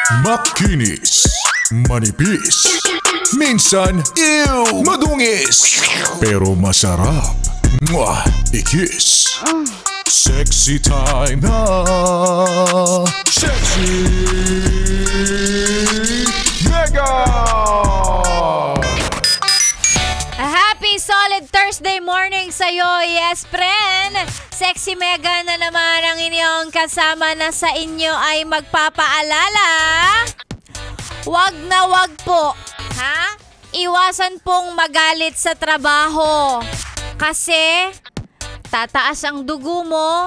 Makinis, manipis, minsan, madungis, pero masarap. Mwah! I-kiss. Sexy time na. Sexy Mega! Happy solid Thursday morning sa'yo, yes, friend! Sexy Mega na naman ang inyong kasama na sa inyo ay magpapaalala. Wag na wag po, ha? Iwasan pong magalit sa trabaho. Kasi tataas ang dugo mo,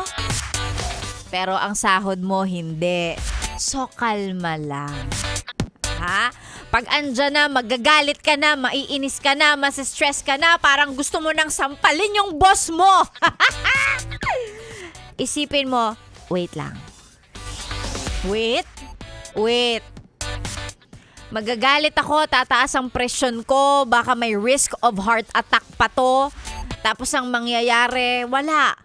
pero ang sahod mo hindi. So, kalma lang. Ha? Pag andyan na, magagalit ka na, maiinis ka na, masistress ka na, parang gusto mo nang sampalin yung boss mo. Isipin mo, wait lang. Wait. Magagalit ako, tataas ang presyon ko, baka may risk of heart attack pa to. Tapos ang mangyayari, wala.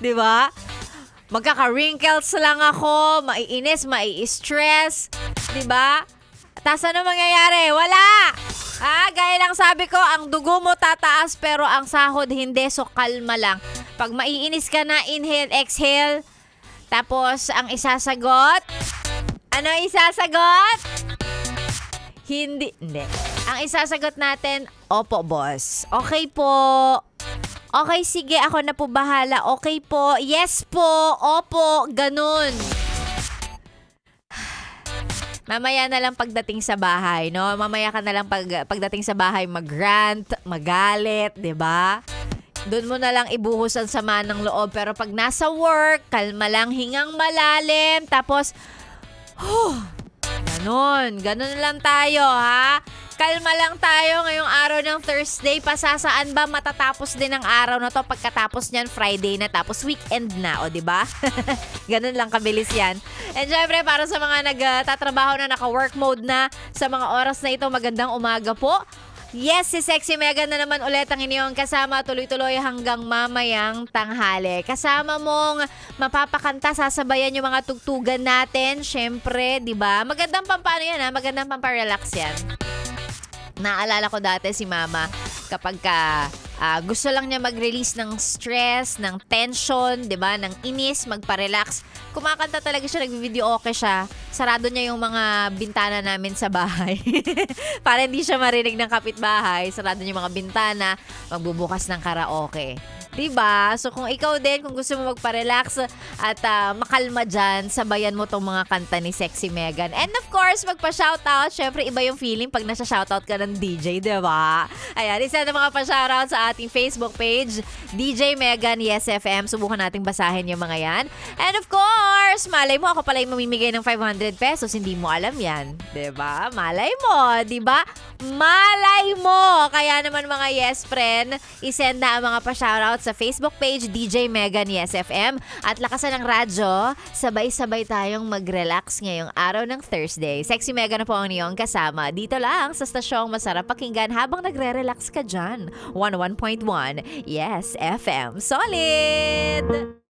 Diba? Magkaka-wrinkles lang ako, maiinis, mai-stress. Diba? Tapos ano mangyayari? Wala! Gaya lang sabi ko, ang dugo mo tataas pero ang sahod hindi, so kalma lang. Pag maiinis ka na, inhale, exhale. Tapos ang isasagot, ano isasagot? Hindi. Ang isasagot natin, opo, boss. Okay po. Okay, sige, ako na po bahala. Okay po. Yes po. Opo. Ganun. Mamaya na lang pagdating sa bahay, no? Mamaya ka na lang pagdating sa bahay mag-rant, magalit, 'di ba? Doon mo na lang ibuhos ang sama ng loob. Pero pag nasa work, kalma lang, hingang malalim. Tapos, Ganon lang tayo, ha? Kalma lang tayo ngayong araw ng Thursday. Pasasaan ba matatapos din ang araw na to? Pagkatapos niyan, Friday na, tapos weekend na, o diba? Ganon lang kabilis yan. And syempre, para sa mga nagtatrabaho na naka-work mode na, sa mga oras na ito, magandang umaga po. Yes, si Sexy Mega na naman ulit ang inyong kasama tuloy-tuloy hanggang mamayang tanghali. Kasama mong mapapakanta, sasabayan yung mga tugtugan natin. Syempre, di ba? Magandang pampano yan, ha? Magandang pamparelax yan. Naalala ko dati si Mama kapag gusto lang niya mag-release ng stress, ng tension, di ba? Ng inis, magpa-relax. Kumakanta talaga siya, nag-video okay siya. Sarado niya yung mga bintana namin sa bahay. Para hindi siya marinig ng kapitbahay. Sarado niya yung mga bintana, magbubukas ng karaoke. Diba? So kung ikaw din, kung gusto mo magpa-relax at makalma dyan, sabayan mo tong mga kanta ni Sexy Megan. And of course, magpa-shoutout. Syempre, iba yung feeling pag nasa-shoutout ka ng DJ, diba? Ayan, isa na mga pa-shoutout sa ating Facebook page, DJ Megan Yes FM. Subukan nating basahin yung mga yan. And of course, malay mo, ako pala yung mamimigay ng 500 pesos. Hindi mo alam yan. Diba? Malay mo, diba? Malay mo! Kaya naman mga yes friend, isend na ang mga pa-shoutout sa Facebook page DJ Megan Yes FM at lakasan ng radyo, sabay-sabay tayong mag-relax ngayong araw ng Thursday. Sexy Megan na po ang iyong kasama dito lang sa stasyong masarap pakinggan habang nagre-relax ka dyan. 101.1 Yes FM. Solid!